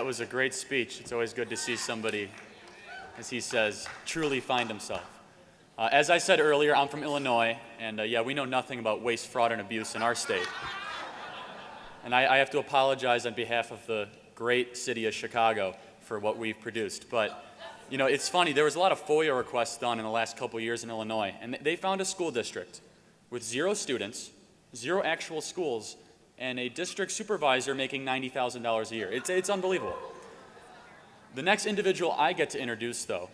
that was a great speech. It's always good to see somebody, as he says, truly find himself. As I said earlier, I'm from Illinois, and yeah, we know nothing about waste, fraud, and abuse in our state. And I have to apologize on behalf of the great city of Chicago for what we've produced. But, you know, it's funny, there was a lot of FOIA requests done in the last couple of years in Illinois, and they found a school district with 0 students, 0 actual schools, and a district supervisor making $90,000 a year. It's unbelievable. The next individual I get to introduce, though,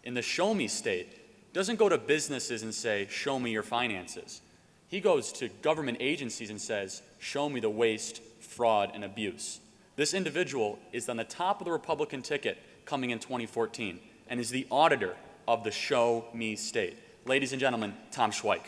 in the Show Me state, doesn't go to businesses and say, show me your finances. He goes to government agencies and says, show me the waste, fraud, and abuse. This individual is on the top of the Republican ticket coming in 2014 and is the auditor of the Show Me state. Ladies and gentlemen, Tom Schweich.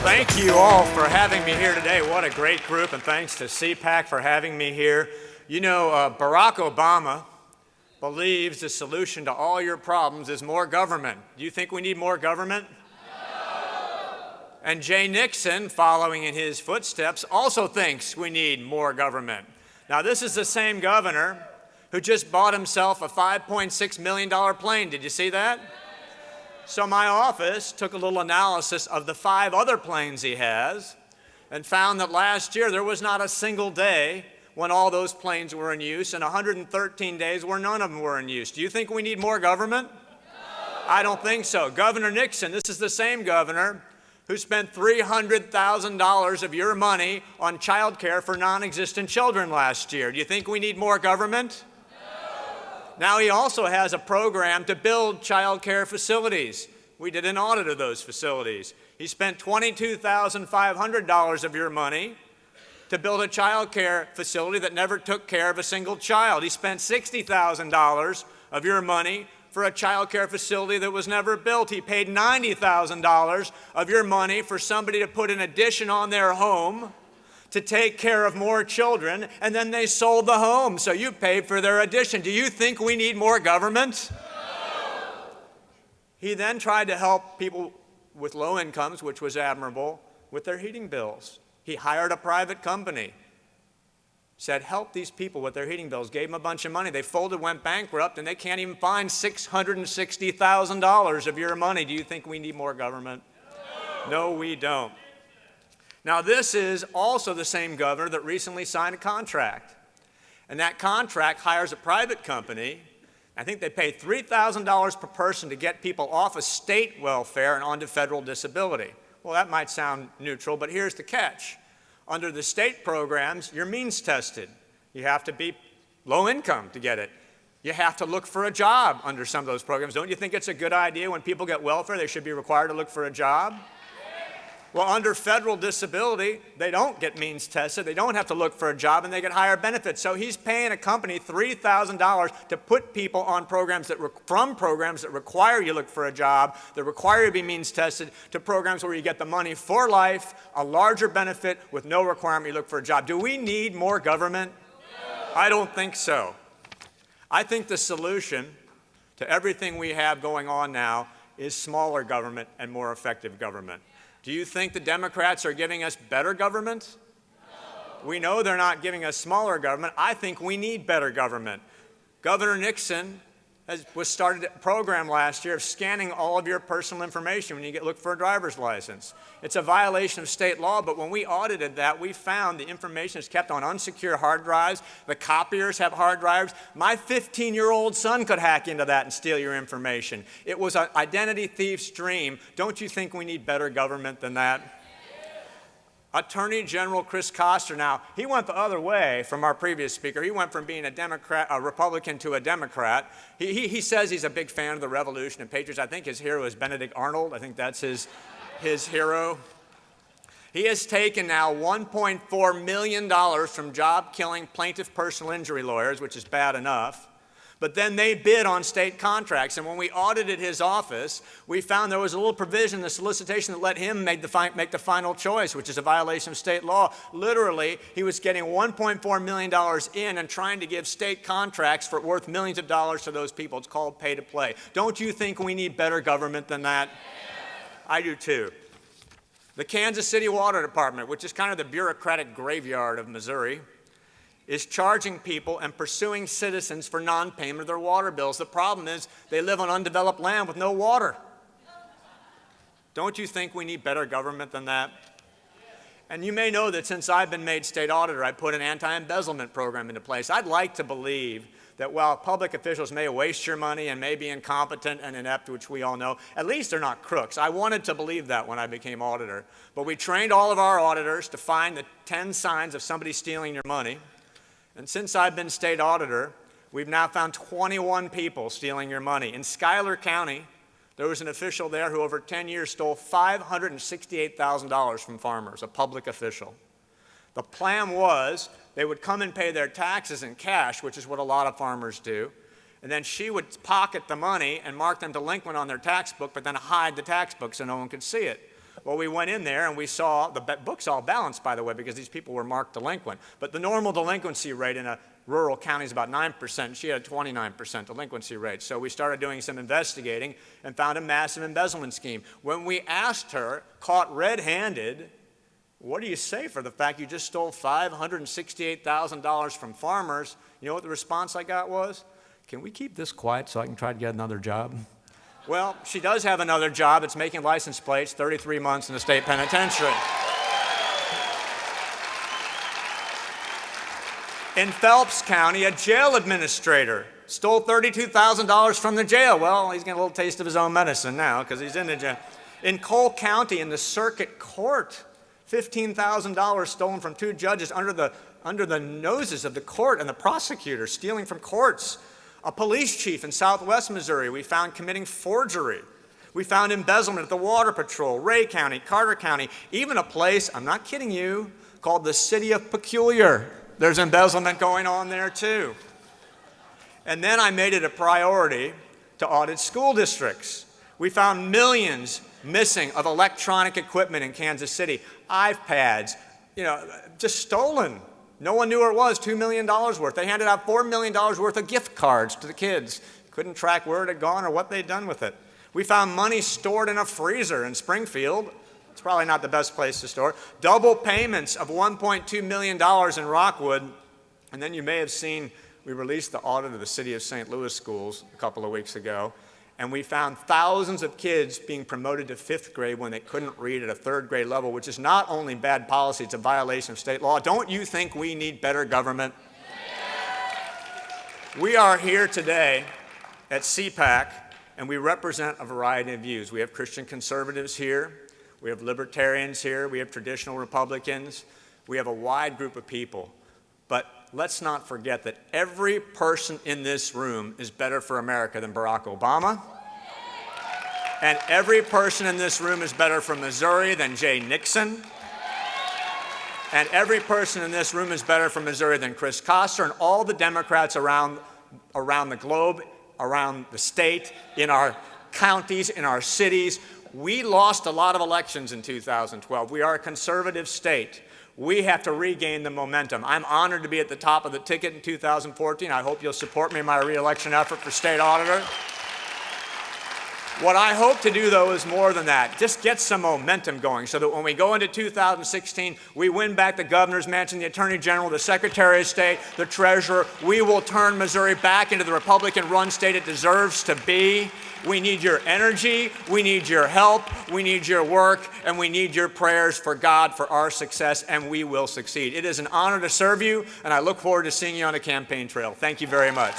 Thank you all for having me here today. What a great group, and thanks to CPAC for having me here. You know, Barack Obama believes the solution to all your problems is more government. Do you think we need more government? No. And Jay Nixon, following in his footsteps, also thinks we need more government. Now, this is the same governor who just bought himself a $5.6 million plane. Did you see that? So my office took a little analysis of the 5 other planes he has and found that last year there was not a single day when all those planes were in use, and 113 days where none of them were in use. Do you think we need more government? No. I don't think so. Governor Nixon, this is the same governor who spent $300,000 of your money on child care for non-existent children last year. Do you think we need more government? No. Now he also has a program to build child care facilities. We did an audit of those facilities. He spent $22,500 of your money to build a child care facility that never took care of a single child. He spent $60,000 of your money for a child care facility that was never built. He paid $90,000 of your money for somebody to put an addition on their home to take care of more children, and then they sold the home, so you paid for their addition. Do you think we need more government? No. He then tried to help people with low incomes, which was admirable, with their heating bills. He hired a private company, said, help these people with their heating bills, gave them a bunch of money. They folded, went bankrupt, and they can't even find $660,000 of your money. Do you think we need more government? No, we don't. Now, this is also the same governor that recently signed a contract. And that contract hires a private company. I think they pay $3,000 per person to get people off of state welfare and onto federal disability. Well, that might sound neutral, but here's the catch. Under the state programs, you're means tested. You have to be low income to get it. You have to look for a job under some of those programs. Don't you think it's a good idea when people get welfare, they should be required to look for a job? Well, under federal disability, they don't get means tested. They don't have to look for a job, and they get higher benefits. So he's paying a company $3,000 to put people on programs that require you to look for a job, that require you to be means tested, to programs where you get the money for life, a larger benefit with no requirement you look for a job. Do we need more government? No. I don't think so. I think the solution to everything we have going on now is smaller government and more effective government. Do you think the Democrats are giving us better government? No. We know they're not giving us smaller government. I think we need better government. Governor Nixon started a program last year of scanning all of your personal information when you look for a driver's license. It's a violation of state law, but when we audited that, we found the information is kept on unsecure hard drives. The copiers have hard drives. My 15-year-old son could hack into that and steal your information. It was an identity thief's dream. Don't you think we need better government than that? Attorney General Chris Koster, now, he went the other way from our previous speaker. He went from being a Republican to a Democrat. He says he's a big fan of the Revolution and Patriots. I think his hero is Benedict Arnold. I think that's his hero. He has taken now $1.4 million from job-killing plaintiff personal injury lawyers, which is bad enough. But then they bid on state contracts, and when we audited his office, we found there was a little provision in the solicitation that let him make the final choice, which is a violation of state law. Literally, he was getting $1.4 million in and trying to give state contracts for worth millions of dollars to those people. It's called pay to play. Don't you think we need better government than that? I do too. The Kansas City Water Department, which is kind of the bureaucratic graveyard of Missouri, is charging people and pursuing citizens for non-payment of their water bills. The problem is they live on undeveloped land with no water. Don't you think we need better government than that? And you may know that since I've been made state auditor, I put an anti-embezzlement program into place. I'd like to believe that while public officials may waste your money and may be incompetent and inept, which we all know, at least they're not crooks. I wanted to believe that when I became auditor. But we trained all of our auditors to find the 10 signs of somebody stealing your money. And since I've been state auditor, we've now found 21 people stealing your money. In Schuyler County, there was an official there who over 10 years stole $568,000 from farmers, a public official. The plan was they would come and pay their taxes in cash, which is what a lot of farmers do, and then she would pocket the money and mark them delinquent on their tax book, but then hide the tax book so no one could see it. Well, we went in there and we saw the books all balanced, by the way, because these people were marked delinquent. But the normal delinquency rate in a rural county is about 9%. She had a 29% delinquency rate. So we started doing some investigating and found a massive embezzlement scheme. When we asked her, caught red-handed, what do you say for the fact you just stole $568,000 from farmers? You know what the response I got was? Can we keep this quiet so I can try to get another job? Well, she does have another job. It's making license plates, 33 months in the state penitentiary. In Phelps County, a jail administrator stole $32,000 from the jail. Well, he's getting a little taste of his own medicine now because he's in the jail. In Cole County, in the circuit court, $15,000 stolen from 2 judges under the noses of the court and the prosecutor, stealing from courts. A police chief in southwest Missouri we found committing forgery. We found embezzlement at the Water Patrol, Ray County, Carter County, even a place, I'm not kidding you, called the City of Peculiar. There's embezzlement going on there too. And then I made it a priority to audit school districts. We found millions missing of electronic equipment in Kansas City, iPads, just stolen. No one knew where it was, $2 million worth. They handed out $4 million worth of gift cards to the kids. Couldn't track where it had gone or what they'd done with it. We found money stored in a freezer in Springfield. It's probably not the best place to store. Double payments of $1.2 million in Rockwood. And then you may have seen, we released the audit of the City of St. Louis schools a couple of weeks ago. And we found thousands of kids being promoted to 5th grade when they couldn't read at a 3rd grade level, which is not only bad policy, it's a violation of state law. Don't you think we need better government? We are here today at CPAC, and we represent a variety of views. We have Christian conservatives here. We have libertarians here. We have traditional Republicans. We have a wide group of people. But let's not forget that every person in this room is better for America than Barack Obama. And every person in this room is better for Missouri than Jay Nixon. And every person in this room is better for Missouri than Chris Koster and all the Democrats around the globe, around the state, in our counties, in our cities. We lost a lot of elections in 2012. We are a conservative state. We have to regain the momentum. I'm honored to be at the top of the ticket in 2014. I hope you'll support me in my re-election effort for state auditor. What I hope to do, though, is more than that. Just get some momentum going so that when we go into 2016, we win back the governor's mansion, the attorney general, the secretary of state, the treasurer. We will turn Missouri back into the Republican-run state it deserves to be. We need your energy, we need your help, we need your work, and we need your prayers for God for our success, and we will succeed. It is an honor to serve you, and I look forward to seeing you on the campaign trail. Thank you very much.